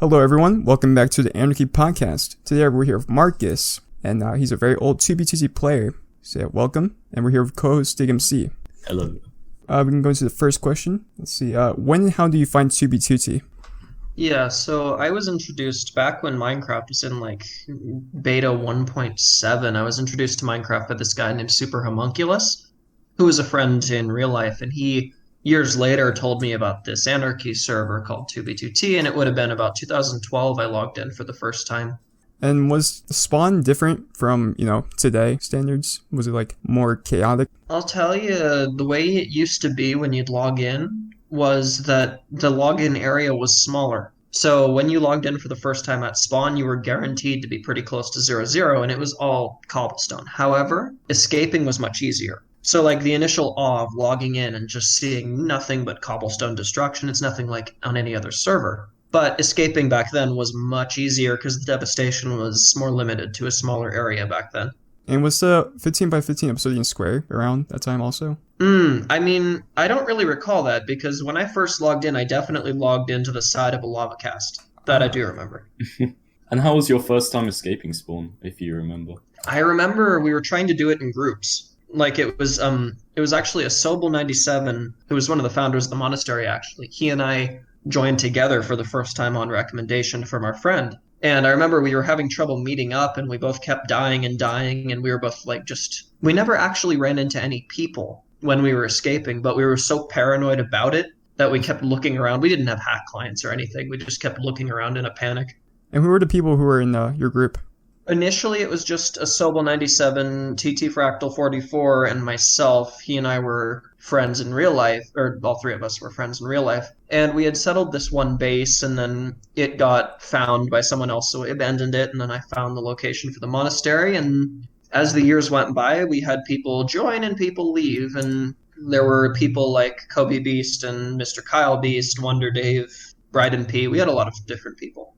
Hello everyone, welcome back to the Anarchy podcast. Today we're here with Marcus, and he's a very old 2B2T player. So yeah, welcome, and we're here with co-host Dig MC. Hello. We can go into the first question. Let's see, when and how do you find 2B2T? Yeah, so I was introduced back when Minecraft was in like beta 1.7. I was introduced to Minecraft by this guy named Super Homunculus, who was a friend in real life, and he years later told me about this Anarchy server called 2B2T, and it would have been about 2012 I logged in for the first time. And was spawn different from, today standards? Was it like more chaotic? I'll tell you, the way it used to be when you'd log in was that the login area was smaller. So when you logged in for the first time at spawn, you were guaranteed to be pretty close to 0-0, and it was all cobblestone. However, escaping was much easier. So like the initial awe of logging in and just seeing nothing but cobblestone destruction, it's nothing like on any other server. But escaping back then was much easier because the devastation was more limited to a smaller area back then. And was the 15 by 15 Obsidian Square around that time also? I don't really recall that because when I first logged in, I definitely logged into the side of a lava cast. That I do remember. And how was your first time escaping spawn, if you remember? I remember we were trying to do it in groups. Like it was actually a Sobel97, who was one of the founders of the Monastery, actually. He and I joined together for the first time on recommendation from our friend. And I remember we were having trouble meeting up, and we both kept dying, and we were both like we never actually ran into any people when we were escaping, but we were so paranoid about it that we kept looking around. We didn't have hack clients or anything. We just kept looking around in a panic. And who were the people who were in your group? Initially, it was just a Sobel97, TT Fractal 44, and myself. He and I were friends in real life, or all three of us were friends in real life. And we had settled this one base, and then it got found by someone else, so we abandoned it, and then I found the location for the monastery. And as the years went by, we had people join and people leave, and there were people like Kobe Beast and Mr. Kyle Beast, Wonder Dave, Bryden P. We had a lot of different people.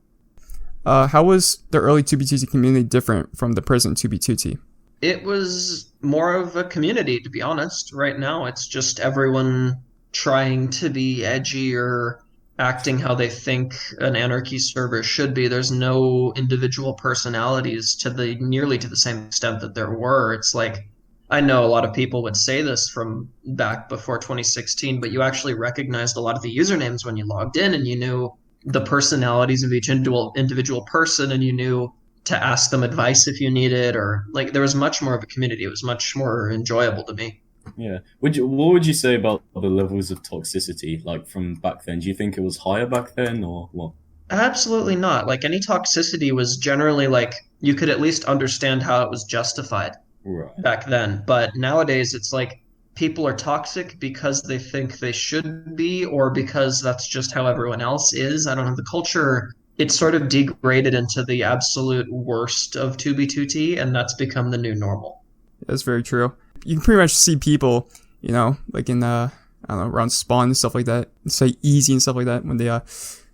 How was the early 2B2T community different from the present 2B2T? It was more of a community, to be honest. Right now, it's just everyone trying to be edgy or acting how they think an Anarchy server should be. There's no individual personalities nearly to the same extent that there were. It's like, I know a lot of people would say this from back before 2016, but you actually recognized a lot of the usernames when you logged in, and you knew the personalities of each individual person, and you knew to ask them advice if you needed, or like there was much more of a community. It was much more enjoyable to me. Yeah. What would you say about the levels of toxicity, like from back then? Do you think it was higher back then, or what? Absolutely not. Like any toxicity was generally like you could at least understand how it was justified back then. But nowadays it's like people are toxic because they think they should be, or because that's just how everyone else is. I don't know. The culture, it's sort of degraded into the absolute worst of 2B2T, and that's become the new normal. That's very true. You can pretty much see people, like in, around spawn and stuff like that, say easy and stuff like that, when they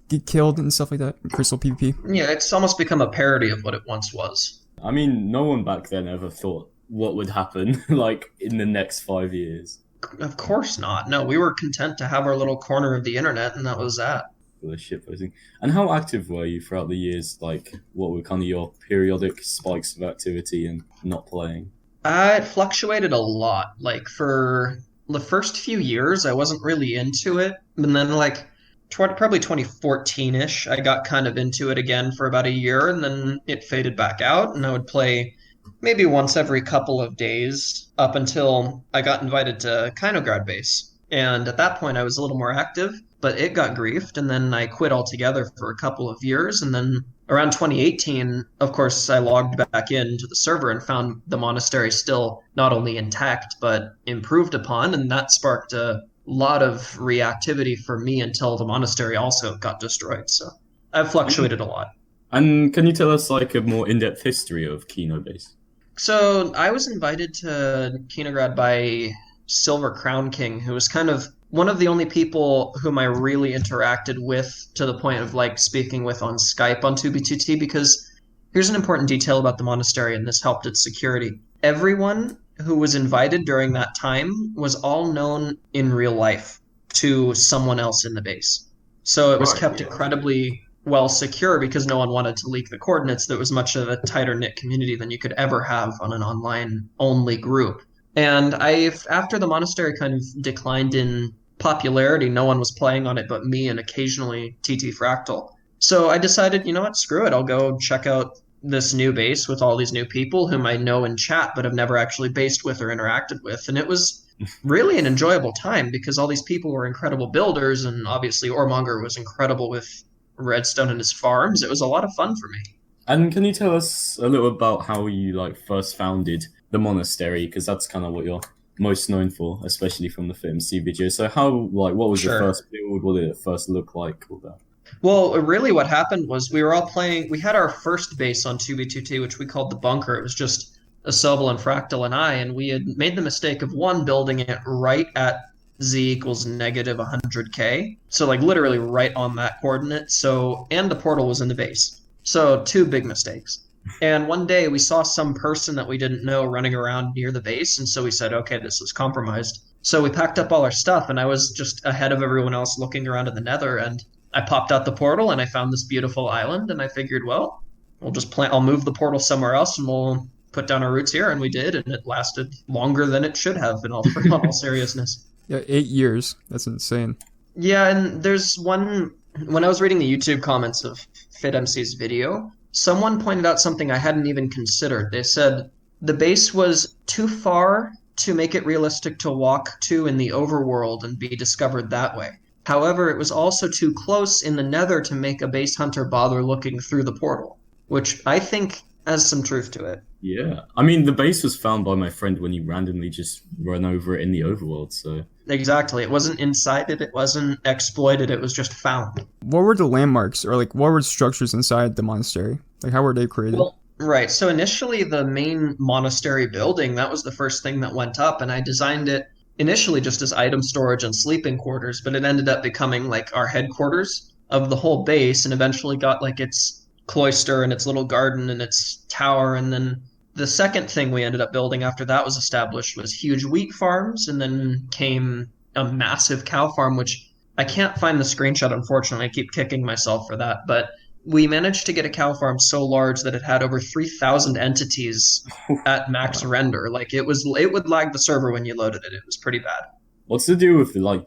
get killed and stuff like that, in Crystal PvP. Yeah, it's almost become a parody of what it once was. I mean, no one back then ever thought what would happen, like, in the next 5 years. Of course not. No, we were content to have our little corner of the internet, and that was that. The shitposting. And how active were you throughout the years? Like, what were kind of your periodic spikes of activity and not playing? It fluctuated a lot. Like, for the first few years, I wasn't really into it. And then, like, probably 2014-ish, I got kind of into it again for about a year, and then it faded back out, and I would play maybe once every couple of days up until I got invited to Kinograd base. And at that point, I was a little more active, but it got griefed, and then I quit altogether for a couple of years. And then around 2018, of course, I logged back into the server and found the monastery still not only intact, but improved upon. And that sparked a lot of reactivity for me until the monastery also got destroyed. So I've fluctuated a lot. And can you tell us like a more in-depth history of Kino base? So I was invited to Kinograd by Silver Crown King, who was kind of one of the only people whom I really interacted with to the point of like speaking with on Skype on 2B2T, because here's an important detail about the monastery, and this helped its security. Everyone who was invited during that time was all known in real life to someone else in the base. So it was kept incredibly well secure because no one wanted to leak the coordinates. That was much of a tighter knit community than you could ever have on an online only group. And after the monastery kind of declined in popularity, no one was playing on it but me and occasionally TT Fractal. So I decided, you know what, screw it. I'll go check out this new base with all these new people whom I know in chat but have never actually based with or interacted with. And it was really an enjoyable time because all these people were incredible builders, and obviously Ormonger was incredible with redstone and his farms. It was a lot of fun for me. And can you tell us a little about how you like first founded the monastery? Because that's kind of what you're most known for, especially from the FitMC video. So how, like, what was your first build? What did it first look like? All that. Well, really what happened was we were all playing, we had our first base on 2B2T, which we called the bunker. It was just a Sobel and Fractal and I, and we had made the mistake of building it right at z equals negative 100k. So like literally right on that coordinate. So, and the portal was in the base. So 2 big mistakes. And one day we saw some person that we didn't know running around near the base, and so we said, okay, this is compromised. So we packed up all our stuff, and I was just ahead of everyone else looking around in the nether, and I popped out the portal and I found this beautiful island, and I figured, well, I'll move the portal somewhere else and we'll put down our roots here, and we did, and it lasted longer than it should have in all seriousness. Yeah, 8 years. That's insane. Yeah, and there's one, when I was reading the YouTube comments of FitMC's video, someone pointed out something I hadn't even considered. They said the base was too far to make it realistic to walk to in the overworld and be discovered that way. However, it was also too close in the nether to make a base hunter bother looking through the portal, which I think has some truth to it. Yeah. I mean, the base was found by my friend when he randomly just ran over it in the overworld, so... Exactly. It wasn't incited, it wasn't exploited, it was just found. What were the landmarks, or like what were the structures inside the monastery? Like how were they created? Well, right. So initially the main monastery building, that was the first thing that went up, and I designed it initially just as item storage and sleeping quarters, but it ended up becoming like our headquarters of the whole base, and eventually got like its cloister and its little garden and its tower. And then the second thing we ended up building after that was established was huge wheat farms, and then came a massive cow farm, which I can't find the screenshot, unfortunately. I keep kicking myself for that, but we managed to get a cow farm so large that it had over 3,000 entities at max render. Like it would lag the server when you loaded it. It was pretty bad. What's the deal with the like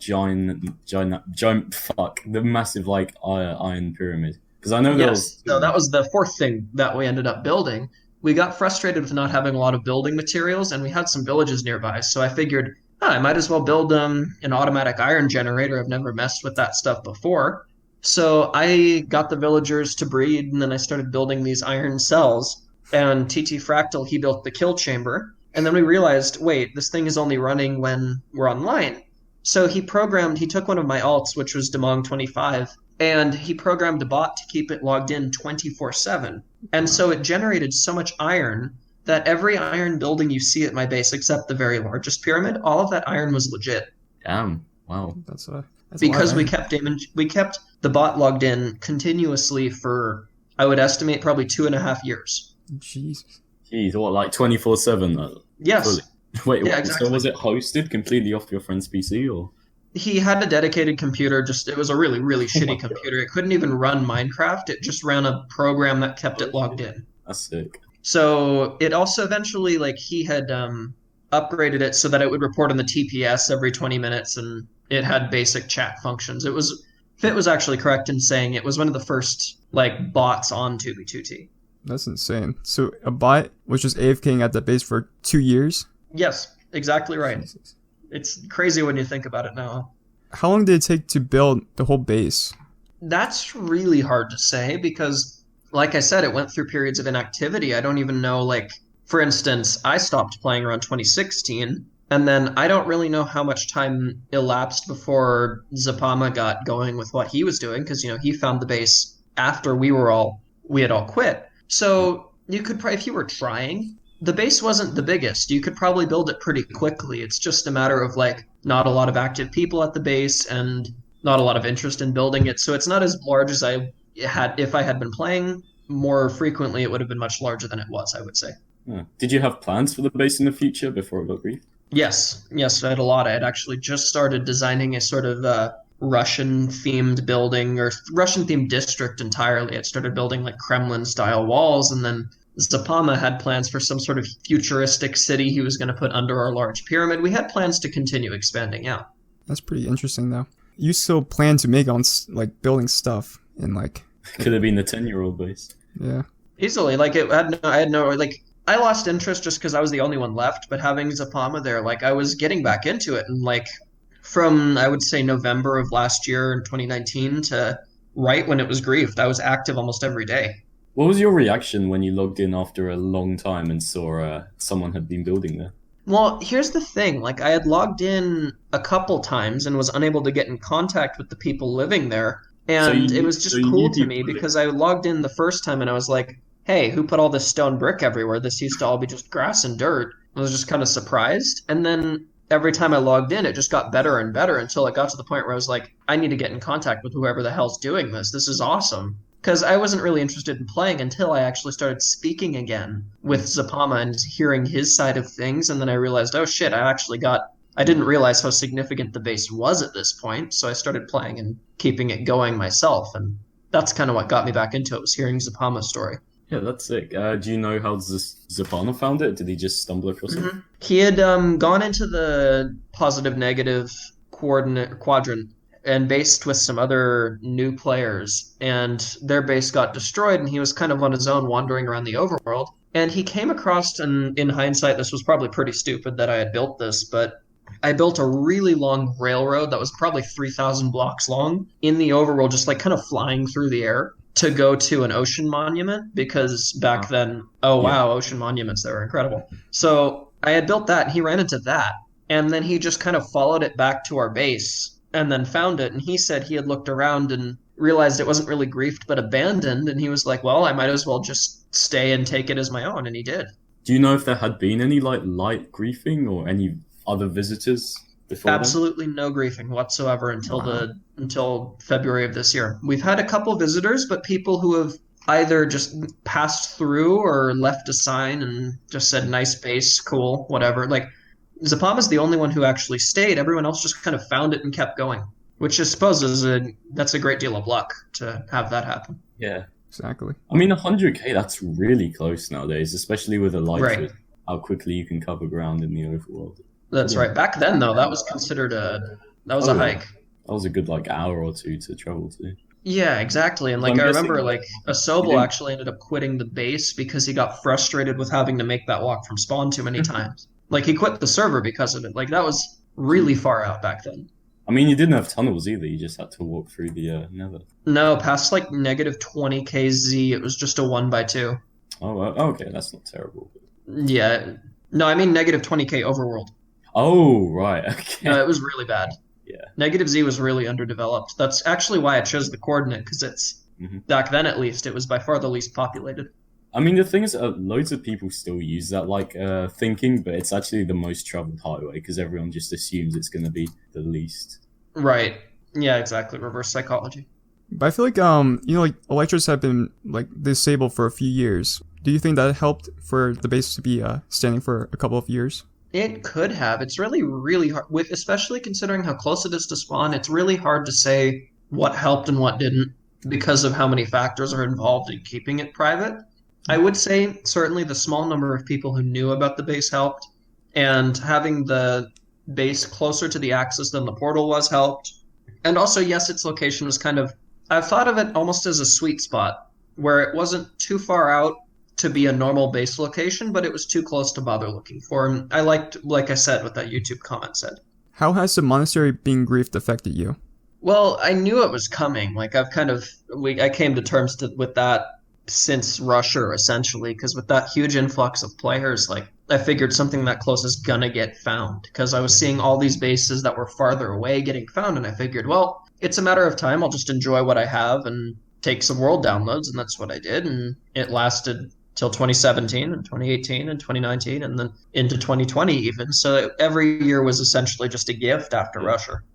the massive like iron pyramid? Because I know So that was the fourth thing that we ended up building. We got frustrated with not having a lot of building materials, and we had some villages nearby. So I figured, I might as well build an automatic iron generator. I've never messed with that stuff before. So I got the villagers to breed, and then I started building these iron cells. And TT Fractal, he built the kill chamber. And then we realized, wait, this thing is only running when we're online. So he took one of my alts, which was Demong25, and he programmed a bot to keep it logged in 24/7. And so it generated so much iron that every iron building you see at my base, except the very largest pyramid, all of that iron was legit. Damn. Wow. That's because we kept the bot logged in continuously for, I would estimate, probably 2.5 years. Jeez, what, like 24/7? Yes. Fully? Wait, yeah, exactly. So was it hosted completely off your friend's PC, or? He had a dedicated computer, it was a really, really shitty computer. It couldn't even run Minecraft. It just ran a program that kept it logged in. That's sick. So it also eventually, like, he had upgraded it so that it would report on the TPS every 20 minutes, and it had basic chat functions. Fit was actually correct in saying it was one of the first, like, bots on 2B2T. That's insane. So a bot was just AFKing at the base for 2 years? Yes, exactly right. Jesus. It's crazy when you think about it now. How long did it take to build the whole base? That's really hard to say because, like I said, it went through periods of inactivity. I don't even know, like, for instance, I stopped playing around 2016, and then I don't really know how much time elapsed before Zapama got going with what he was doing, because, he found the base after we had all quit. So you could probably, if you were trying, the base wasn't the biggest. You could probably build it pretty quickly. It's just a matter of, like, not a lot of active people at the base and not a lot of interest in building it. So it's not as large as I had. If I had been playing more frequently, it would have been much larger than it was, I would say. Yeah. Did you have plans for the base in the future before it got griefed? Yes, I had a lot. I had actually just started designing a sort of Russian-themed building or Russian-themed district entirely. It started building like Kremlin-style walls, and then Zapama had plans for some sort of futuristic city he was going to put under our large pyramid. We had plans to continue expanding out. That's pretty interesting, though. You still plan to make on like building stuff in like. Could have been the 10-year-old base. Yeah. Easily, like I had no like. I lost interest just because I was the only one left, but having Zapama there, like I was getting back into it, and like from I would say November of last year in 2019 to right when it was griefed, I was active almost every day. What was your reaction when you logged in after a long time and saw someone had been building there? Well, here's the thing, like I had logged in a couple times and was unable to get in contact with the people living there, and it was just cool to me because I logged in the first time and I was like, hey, who put all this stone brick everywhere? This used to all be just grass and dirt. I was just kind of surprised. And then every time I logged in, it just got better and better until it got to the point where I was like, I need to get in contact with whoever the hell's doing this. This is awesome. Because I wasn't really interested in playing until I actually started speaking again with Zapama and hearing his side of things. And then I realized, oh shit, I didn't realize how significant the base was at this point. So I started playing and keeping it going myself. And that's kind of what got me back into it, was hearing Zapama's story. Yeah, that's sick. Do you know how Zapana found it? Did he just stumble across it? He had gone into the positive-negative quadrant and based with some other new players, and their base got destroyed, and he was kind of on his own wandering around the overworld. And he came across, and in hindsight, this was probably pretty stupid that I had built this, but I built a really long railroad that was probably 3,000 blocks long in the overworld, just like kind of flying through the air, to go to an ocean monument, because back then, ocean monuments, they were incredible. So I had built that, and he ran into that, and then he just kind of followed it back to our base and then found it, and he said he had looked around and realized it wasn't really griefed but abandoned, and he was like, well, I might as well just stay and take it as my own, and he did. Do you know if there had been any like light griefing or any other visitors before Absolutely no griefing whatsoever until February of this year. We've had a couple visitors, but people who have either just passed through or left a sign and just said, nice base, cool, whatever. Like, Zapama's the only one who actually stayed. Everyone else just kind of found it and kept going, which I suppose that's a great deal of luck to have that happen. Yeah, exactly. I mean, 100k, that's really close nowadays, especially with a light Right. with how quickly you can cover ground in the overworld. That's right. Back then, though, that was considered a hike. That was a good like hour or two to travel to. Yeah, exactly. And like I'm I guessing remember, like Asobal actually ended up quitting the base because he got frustrated with having to make that walk from spawn too many times. Like he quit the server because of it. Like that was really far out back then. I mean, you didn't have tunnels either. You just had to walk through the nether. No, past like negative 20 kz, it was just a 1x2. Oh, okay, that's not terrible. Yeah. No, I mean negative 20k overworld. Oh, right. Okay. No, it was really bad. Yeah. Negative Z was really underdeveloped. That's actually why I chose the coordinate, because it's, back then at least, it was by far the least populated. I mean, the thing is, loads of people still use that, like, thinking, but it's actually the most traveled highway, because everyone just assumes it's going to be the least. Right. Yeah, exactly. Reverse psychology. But I feel like, like, Electros have been, like, disabled for a few years. Do you think that helped for the base to be standing for a couple of years? It could have. It's really, really hard, especially considering how close it is to spawn. It's really hard to say what helped and what didn't because of how many factors are involved in keeping it private. I would say certainly the small number of people who knew about the base helped, and having the base closer to the axis than the portal was helped. And also, yes, its location was kind of, I've thought of it almost as a sweet spot, where it wasn't too far out to be a normal base location, but it was too close to bother looking for. And I liked, like I said, what that YouTube comment said. How has the monastery being griefed affected you? Well, I knew it was coming. Like I came to terms with that since Rusher, essentially, because with that huge influx of players, like I figured something that close is gonna get found, because I was seeing all these bases that were farther away getting found, and I figured, well, it's a matter of time. I'll just enjoy what I have and take some world downloads, and that's what I did, and it lasted till 2017 and 2018 and 2019 and then into 2020 even. So every year was essentially just a gift after Rusher.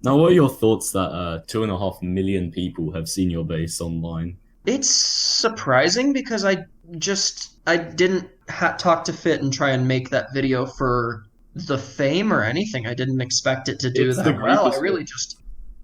Now, what are your thoughts that 2.5 million people have seen your base online? It's surprising because I didn't talk to Fit and try and make that video for the fame or anything. I didn't expect it to do that well.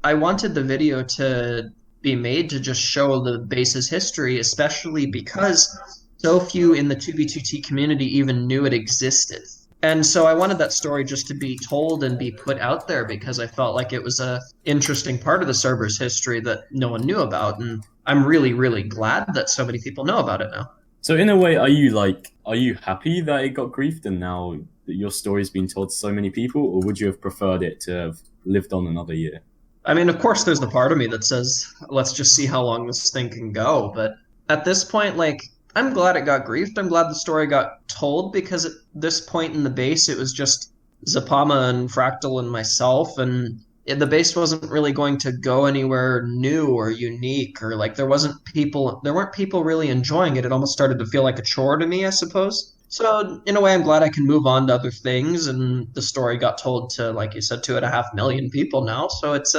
I wanted the video to be made to just show the base's history, especially because so few in the 2B2T community even knew it existed. And so I wanted that story just to be told and be put out there because I felt like it was a interesting part of the server's history that no one knew about. And I'm really, really glad that so many people know about it now. So in a way, are you happy that it got griefed and now that your story's been told to so many people, or would you have preferred it to have lived on another year? I mean, of course, there's the part of me that says, let's just see how long this thing can go. But at this point, like, I'm glad it got griefed. I'm glad the story got told because at this point in the base, it was just Zapama and Fractal and myself, and the base wasn't really going to go anywhere new or unique, or like there weren't people really enjoying it. It almost started to feel like a chore to me, I suppose. So in a way, I'm glad I can move on to other things, and the story got told to, like you said, 2.5 million people now. So it's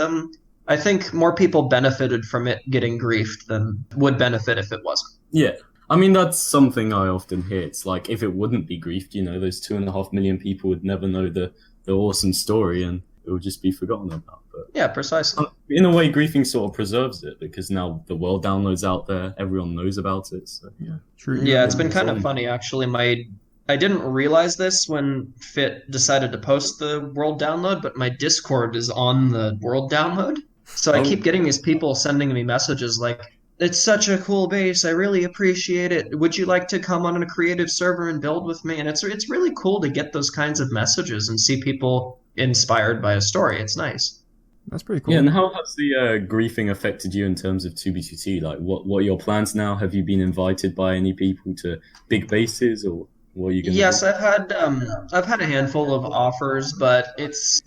I think more people benefited from it getting griefed than would benefit if it wasn't. Yeah. I mean, that's something I often hear. It's like, if it wouldn't be griefed, those 2.5 million people would never know the awesome story and it would just be forgotten about. But yeah, precisely. In a way, griefing sort of preserves it because now the world download's out there. Everyone knows about it. So, yeah. True. Yeah, it's been kind of funny, actually. I didn't realize this when Fit decided to post the world download, but my Discord is on the world download. So I keep getting these people sending me messages like, it's such a cool base. I really appreciate it. Would you like to come on a creative server and build with me? And it's really cool to get those kinds of messages and see people inspired by a story. It's nice. That's pretty cool. Yeah, and how has the griefing affected you in terms of 2B2T? Like, what are your plans now? Have you been invited by any people to big bases, or what are you going to Yes, do? I've had a handful of offers, but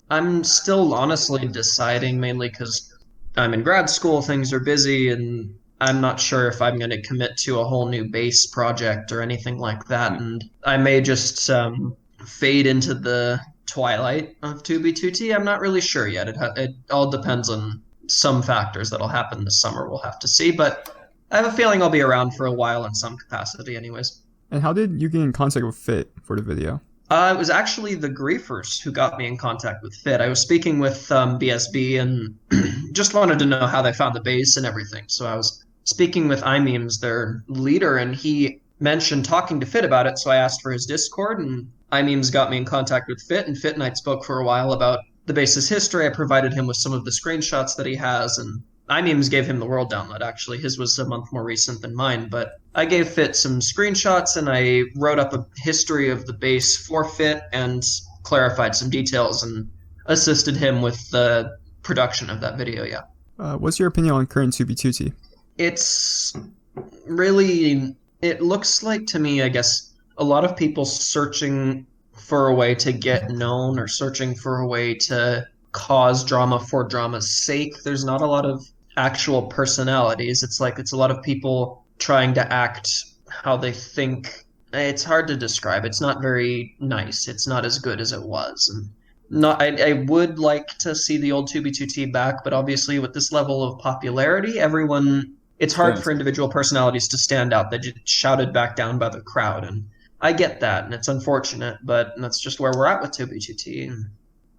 I'm still honestly deciding, mainly because I'm in grad school, things are busy, and I'm not sure if I'm going to commit to a whole new base project or anything like that, and I may just fade into the twilight of 2B2T. I'm not really sure yet. It all depends on some factors that'll happen this summer. We'll have to see, but I have a feeling I'll be around for a while in some capacity anyways. And how did you get in contact with Fit for the video? It was actually the griefers who got me in contact with Fit. I was speaking with BSB and just wanted to know how they found the base and everything. So I was speaking with iMemes, their leader, and he mentioned talking to Fit about it. So I asked for his Discord, and iMemes got me in contact with Fit, and Fit and I spoke for a while about the base's history. I provided him with some of the screenshots that he has, and iMemes gave him the world download, actually. His was a month more recent than mine, but I gave Fit some screenshots, and I wrote up a history of the base for Fit and clarified some details and assisted him with the production of that video, yeah. What's your opinion on current 2B2T? It's really, it looks like to me, I guess, a lot of people searching for a way to get known or searching for a way to cause drama for drama's sake. There's not a lot of actual personalities. It's a lot of people trying to act how they think. It's hard to describe. It's not very nice. It's not as good as it was. And I would like to see the old 2B2T back, but obviously with this level of popularity, it's hard for individual personalities to stand out. They get shouted back down by the crowd, and I get that, and it's unfortunate, but that's just where we're at with 2B2T.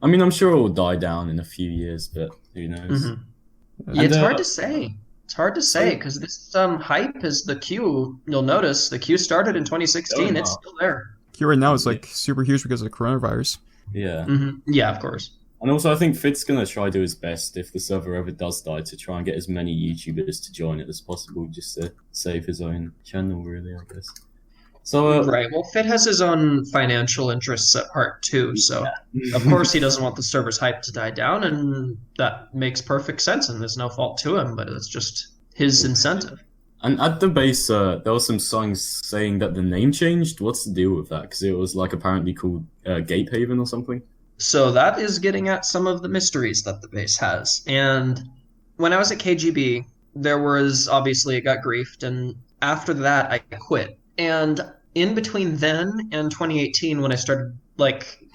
I mean, I'm sure it will die down in a few years, but who knows? Mm-hmm. Yeah, it's hard to say. It's hard to say, because this hype is the queue. You'll notice the queue started in 2016. It's still there. Queue right now is like super huge because of the coronavirus. Yeah. Mm-hmm. Yeah, of course. And also, I think Fit's going to try to do his best, if the server ever does die, to try and get as many YouTubers to join it as possible, just to save his own channel, really, I guess. So, right. Well, Fit has his own financial interests at heart, too, so of course he doesn't want the server's hype to die down, and that makes perfect sense, and there's no fault to him, but it's just his incentive. And at the base, there were some songs saying that the name changed. What's the deal with that? Because it was apparently called Gape Haven or something. So that is getting at some of the mysteries that the base has. And when I was at KGB, there was, obviously, it got griefed, and after that, I quit. And in between then and 2018, when I started,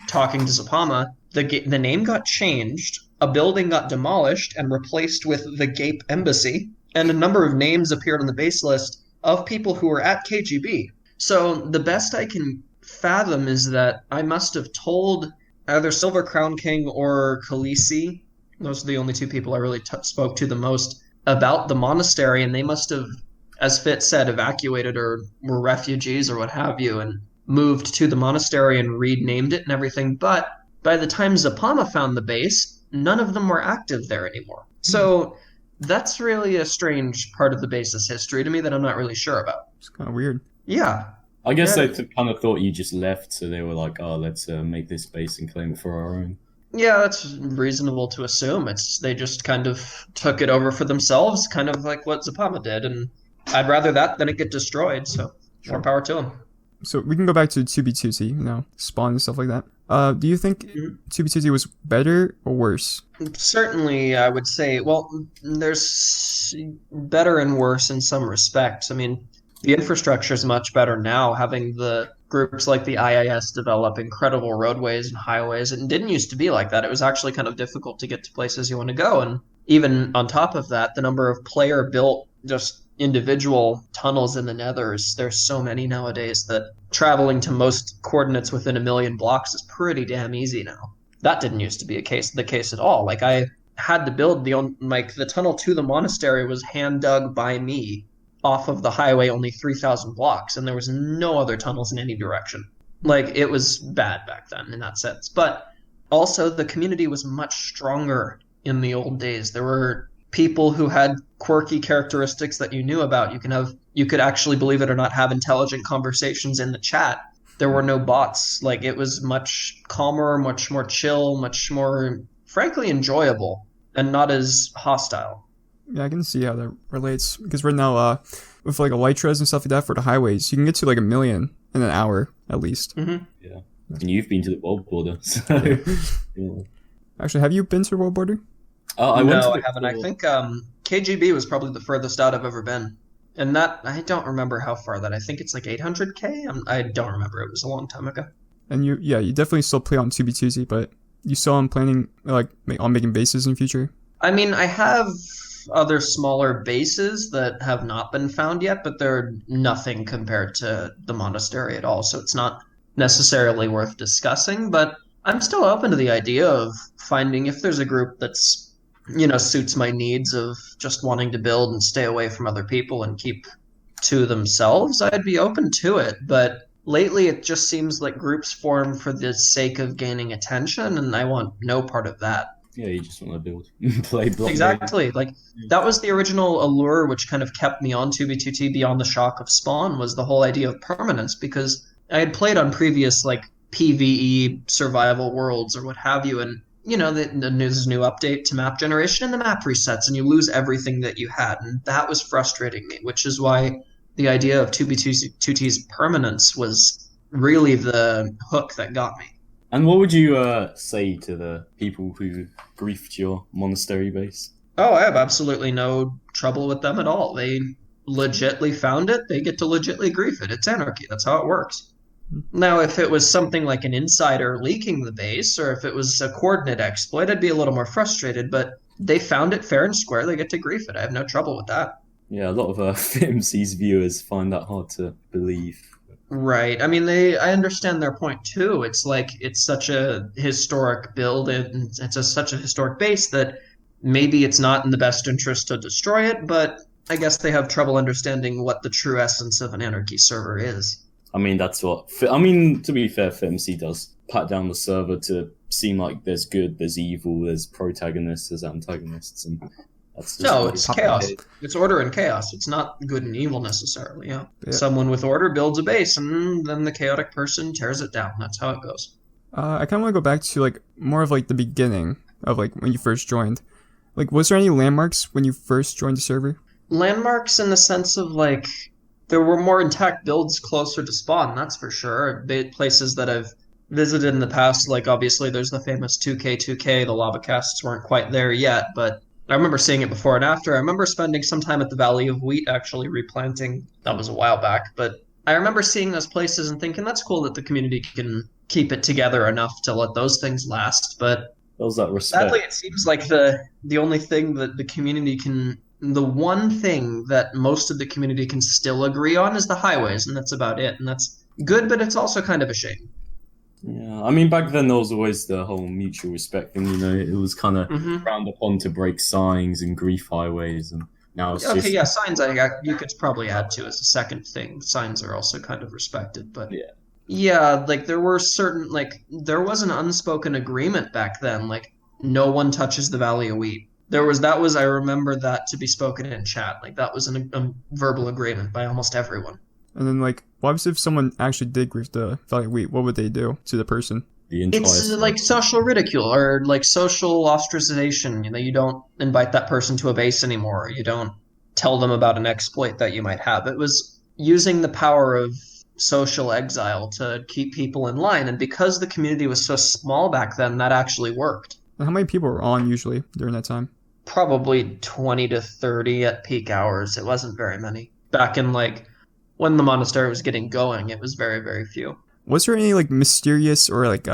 talking to Zapama, the name got changed, a building got demolished and replaced with the Gape Embassy, and a number of names appeared on the base list of people who were at KGB. So the best I can fathom is that I must have told either Silver Crown King or Khaleesi Those are the only two people I really spoke to the most about the monastery, and they must have, as Fitz said, evacuated or were refugees or what have you, and moved to the monastery and renamed it and everything. But by the time Zapama found the base, none of them were active there anymore. So that's really a strange part of the base's history to me that I'm not really sure about. It's kind of weird. Yeah. I guess they kind of thought you just left, so they were like, "Oh, let's make this base and claim it for our own." Yeah, that's reasonable to assume. They just kind of took it over for themselves, kind of like what Zapama did, and I'd rather that than it get destroyed. So more power to them. So we can go back to 2B2T, Spawn and stuff like that. Do you think 2B2T was better or worse? Certainly, I would say, well, there's better and worse in some respects. I mean, the infrastructure is much better now, having the groups like the IIS develop incredible roadways and highways. It didn't used to be like that. It was actually kind of difficult to get to places you want to go. And even on top of that, the number of player-built just individual tunnels in the nethers, there's so many nowadays that traveling to most coordinates within 1 million blocks is pretty damn easy now. That didn't used to be the case at all. Like, I had to build the tunnel to the monastery was hand dug by me off of the highway only 3,000 blocks, and there was no other tunnels in any direction. Like, it was bad back then in that sense. But also, the community was much stronger in the old days. There were people who had quirky characteristics that you knew about. You could actually, believe it or not, have intelligent conversations in the chat. There were no bots. Like, it was much calmer, much more chill, much more, frankly, enjoyable, and not as hostile. Yeah, I can see how that relates. Because right now, with like elytras and stuff like that for the highways, you can get to like 1 million in an hour at least. Mm-hmm. Yeah, and you've been to the world border. So, yeah. Actually, have you been to the world border? I haven't. I think KGB was probably the furthest out I've ever been. And that, I don't remember how far that. I think it's like 800k? I don't remember. It was a long time ago. And you definitely still play on 2B2Z, but you still on planning, like, on making bases in future? I mean, I have other smaller bases that have not been found yet, but they're nothing compared to the monastery at all. So it's not necessarily worth discussing, but I'm still open to the idea of finding if there's a group that's, suits my needs of just wanting to build and stay away from other people and keep to themselves, I'd be open to it. But lately it just seems like groups form for the sake of gaining attention, and I want no part of that. Yeah, you just want to build, play block. Exactly. Like, that was the original allure which kind of kept me on 2B2T beyond the shock of Spawn, was the whole idea of permanence, because I had played on previous, like, PvE survival worlds or what have you, and there's a new update to map generation and the map resets, and you lose everything that you had, and that was frustrating me, which is why the idea of 2B2T's permanence was really the hook that got me. And what would you say to the people who griefed your monastery base? Oh, I have absolutely no trouble with them at all. They legitly found it. They get to legitly grief it. It's Anarchy. That's how it works. Now, if it was something like an insider leaking the base, or if it was a coordinate exploit, I'd be a little more frustrated, but they found it fair and square. They get to grief it. I have no trouble with that. Yeah, a lot of FMC's viewers find that hard to believe. Right. I mean, I understand their point, too. It's like, it's such a historic build, and it's such a historic base that maybe it's not in the best interest to destroy it, but I guess they have trouble understanding what the true essence of an Anarchy server is. I mean, to be fair, FMC does pat down the server to seem like there's good, there's evil, there's protagonists, there's antagonists, and that's just... No, it's chaos. It's order and chaos. It's not good and evil necessarily, yeah. Someone with order builds a base, and then the chaotic person tears it down. That's how it goes. I kind of want to go back to, like, more of, like, the beginning of, like, when you first joined. Like, was there any landmarks when you first joined the server? Landmarks in the sense of, like... There were more intact builds closer to spawn, that's for sure. Places that I've visited in the past, like obviously there's the famous 2K, the lava casts weren't quite there yet, but I remember seeing it before and after. I remember spending some time at the Valley of Wheat actually replanting. That was a while back, but I remember seeing those places and thinking that's cool that the community can keep it together enough to let those things last, but that respect. Sadly it seems like the only thing that the community can... The one thing that most of the community can still agree on is the highways, and that's about it. And that's good, but it's also kind of a shame. Yeah, I mean, back then there was always the whole mutual respect thing. It was kind of Hmm. frowned upon to break signs and grief highways, and now it's Okay, just yeah, signs you could probably add to as a second thing. Signs are also kind of respected, but yeah. yeah, like there were certain there was an unspoken agreement back then, like no one touches the Valley of Wheat. That was I remember that to be spoken in chat. Like that was a verbal agreement by almost everyone. And then like, what happens if someone actually did grief the Valley Wheat? What would they do to the person? The entire It's like social ridicule or like social ostracization. You don't invite that person to a base anymore. You don't tell them about an exploit that you might have. It was using the power of social exile to keep people in line. And because the community was so small back then, that actually worked. And how many people were on usually during that time? Probably 20 to 30 at peak hours. It wasn't very many. Back in like when the monastery was getting going, it was very, very few. Was there any like mysterious or like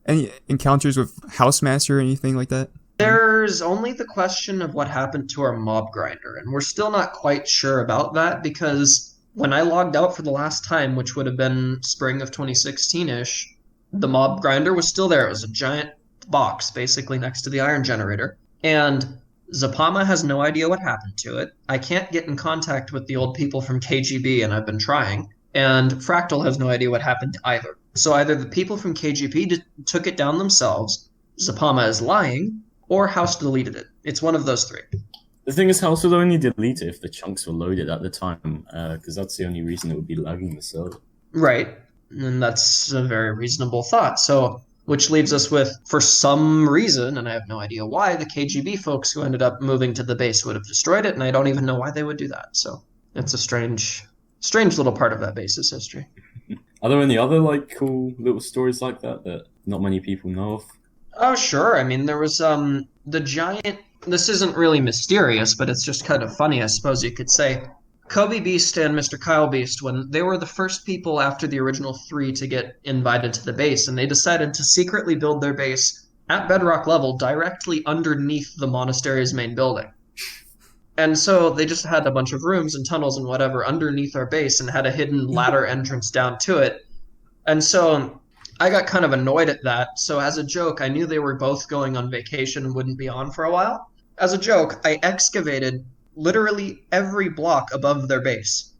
any encounters with Housemaster or anything like that? There's only the question of what happened to our mob grinder, and we're still not quite sure about that because when I logged out for the last time, which would have been spring of 2016-ish, the mob grinder was still there. It was a giant box basically next to the iron generator. And Zapama has no idea what happened to it. I can't get in contact with the old people from KGB, and I've been trying. And Fractal has no idea what happened either. So either the people from KGB took it down themselves, Zapama is lying, or House deleted it. It's one of those three. The thing is, House would only delete it if the chunks were loaded at the time, because that's the only reason it would be lagging the server. Right. And that's a very reasonable thought. So, which leaves us with, for some reason, and I have no idea why, the KGB folks who ended up moving to the base would have destroyed it, and I don't even know why they would do that. So, it's a strange little part of that base's history. Are there any other like cool little stories like that not many people know of? Oh, sure. I mean, there was the giant. This isn't really mysterious, but it's just kind of funny, I suppose you could say. Kobe Beast and Mr. Kyle Beast, when they were the first people after the original three to get invited to the base, and they decided to secretly build their base at bedrock level directly underneath the monastery's main building. And so they just had a bunch of rooms and tunnels and whatever underneath our base and had a hidden ladder entrance down to it. And so I got kind of annoyed at that. So as a joke, I knew they were both going on vacation and wouldn't be on for a while. As a joke, I excavated literally every block above their base.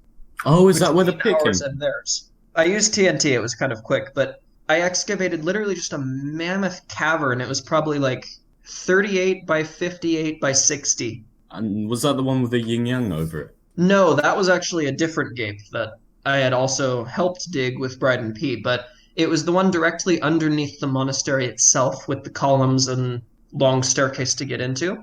Oh, is that where the pit came? And theirs. I used TNT. It was kind of quick, but I excavated literally just a mammoth cavern. It was probably like 38 by 58 by 60. And was that the one with the yin yang over it? No, that was actually a different gape that I had also helped dig with Bryden P, but it was the one directly underneath the monastery itself with the columns and long staircase to get into.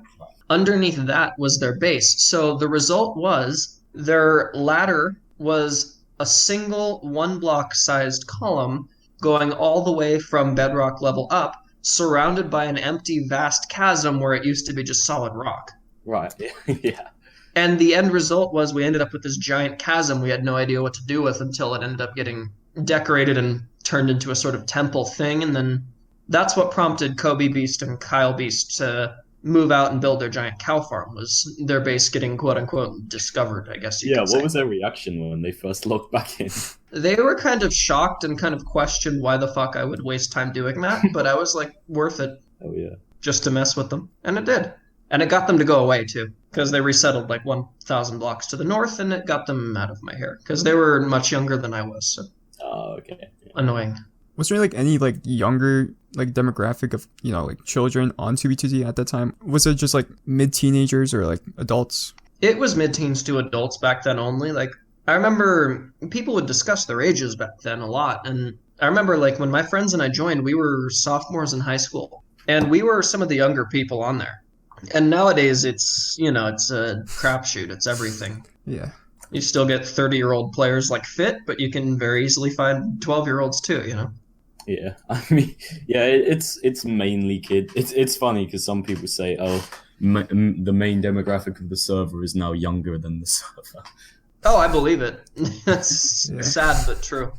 Underneath that was their base. So the result was their ladder was a single one-block sized column going all the way from bedrock level up, surrounded by an empty, vast chasm where it used to be just solid rock. Right, yeah. And the end result was we ended up with this giant chasm we had no idea what to do with until it ended up getting decorated and turned into a sort of temple thing. And then that's what prompted Kobe Beast and Kyle Beast to move out and build their giant cow farm, was their base getting quote-unquote discovered, I guess you could say. What was their reaction when they first logged back in? They were kind of shocked and kind of questioned why the fuck I would waste time doing that, but I was like, worth it. Oh, yeah. Just to mess with them. And it did. And it got them to go away, too, because they resettled like 1,000 blocks to the north, and it got them out of my hair, because they were much younger than I was, so. Oh, okay. Yeah. Annoying. Was there like any like younger like demographic of like children on 2B2T at that time? Was it just like mid-teenagers or like adults? It was mid-teens to adults back then only. Like, I remember people would discuss their ages back then a lot, and I remember like when my friends and I joined, we were sophomores in high school, and we were some of the younger people on there. And nowadays it's, it's a crapshoot. It's everything. Yeah. You still get 30-year-old players like Fit, but you can very easily find 12-year-olds too, Yeah, I mean, yeah, it's mainly kid. It's funny because some people say, oh, the main demographic of the server is now younger than the server. Oh, I believe it. That's sad but true.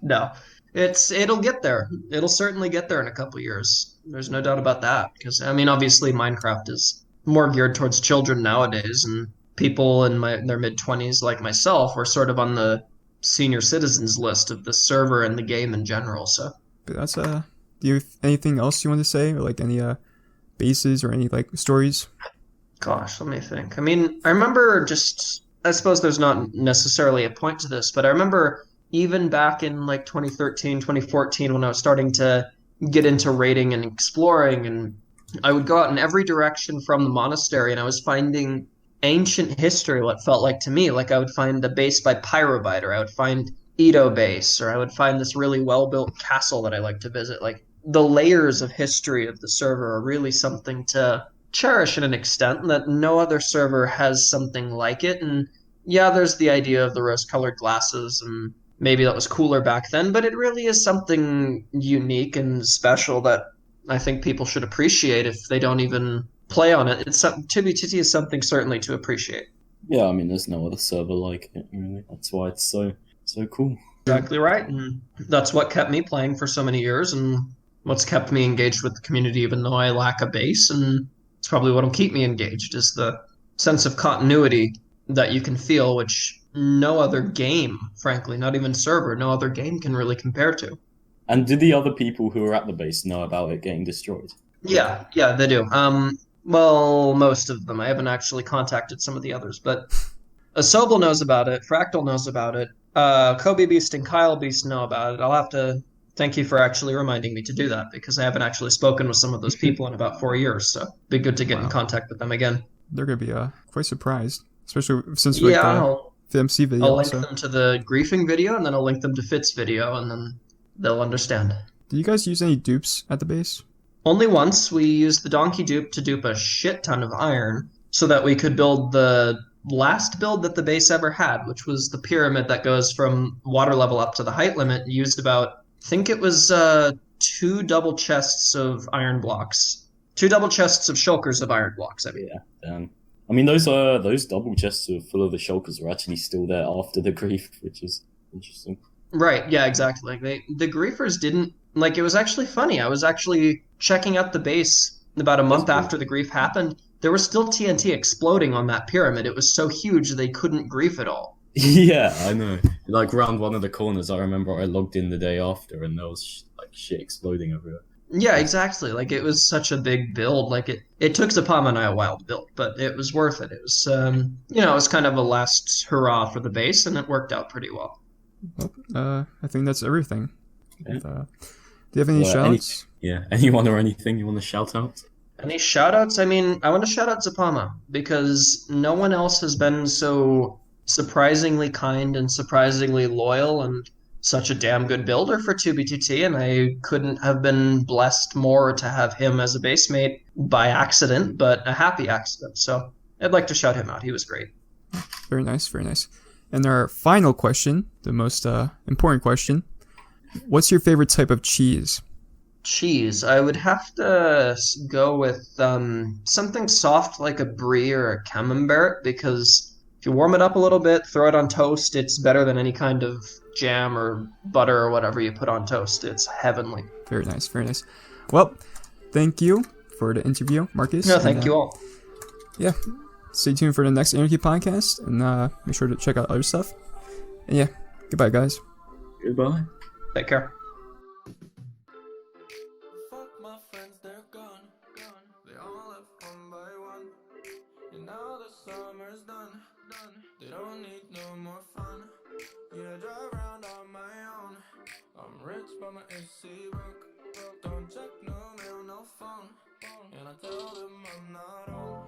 No, it'll get there. It'll certainly get there in a couple years. There's no doubt about that. Because I mean, obviously, Minecraft is more geared towards children nowadays, and people in their mid-20s like myself were sort of on the senior citizens list of the server and the game in general. So But that's do you have anything else you want to say, or like any bases or any like stories? gosh, let me think. I mean, I remember just, I suppose there's not necessarily a point to this, but I remember even back in like 2013, 2014, when I was starting to get into raiding and exploring, and I would go out in every direction from the monastery, and I was finding ancient history, what felt like to me. Like I would find a base by Pyrobite, or I would find Edo base, or I would find this really well-built castle that I like to visit. Like the layers of history of the server are really something to cherish in an extent that no other server has something like it. And yeah, there's the idea of the rose-colored glasses, and maybe that was cooler back then, but it really is something unique and special that I think people should appreciate if they don't even play on it. It's something, TBTT is something certainly to appreciate. Yeah, I mean, there's no other server like it, really. That's why it's so cool. Exactly right, and that's what kept me playing for so many years, and what's kept me engaged with the community, even though I lack a base. And it's probably what'll keep me engaged, is the sense of continuity that you can feel, which no other game, frankly, not even server, no other game can really compare to. And did the other people who were at the base know about it getting destroyed? Yeah, they do. Well, most of them. I haven't actually contacted some of the others, but Asobel knows about it. Fractal knows about it. Kobe Beast and Kyle Beast know about it. I'll have to thank you for actually reminding me to do that, because I haven't actually spoken with some of those people in about 4 years. So it'd be good to get in contact with them again. They're gonna be quite surprised, especially since like the MC video. I'll link them to the griefing video, and then I'll link them to Fitz video, and then they'll understand. Did you guys use any dupes at the base? Only once. We used the donkey dupe to dupe a shit ton of iron so that we could build the last build that the base ever had, which was the pyramid that goes from water level up to the height limit. Used about, I think it was 2 double chests of iron blocks. 2 double chests of shulkers of iron blocks, I mean. Yeah, damn. I mean, those double chests full of the shulkers were actually still there after the grief, which is interesting. Right, yeah, exactly. Like the griefers didn't, like, it was actually funny. I was actually checking out the base about a month after the grief happened. There was still TNT exploding on that pyramid. It was so huge they couldn't grief it all. Yeah, I know. Like, round one of the corners, I remember I logged in the day after, and there was like shit exploding everywhere. Yeah, exactly. Like, it was such a big build. Like, it took Zapama and I a while to build, but it was worth it. It was, it was kind of a last hurrah for the base, and it worked out pretty well. Well, I think that's everything. Yeah. Do you have any shoutouts? Anyone or anything you want to shout out? Any shoutouts? I mean, I want to shout out Zapama, because no one else has been so surprisingly kind and surprisingly loyal and such a damn good builder for 2BTT, and I couldn't have been blessed more to have him as a base mate by accident, but a happy accident. So I'd like to shout him out. He was great. Very nice, very nice. And our final question, the most important question: what's your favorite type of cheese? Cheese. I would have to go with something soft like a brie or a camembert, because if you warm it up a little bit, throw it on toast, it's better than any kind of jam or butter or whatever you put on toast. It's heavenly. Very nice, very nice. Well, thank you for the interview, Marcus. No, thank you all. Yeah, stay tuned for the next Anarchy podcast, and make sure to check out other stuff. And yeah, goodbye, guys. Goodbye. Take care. Summer's done. They don't need no more fun. Yeah, drive around on my own. I'm rich but my AC broke. Don't check no mail, no phone. And I tell them I'm not home.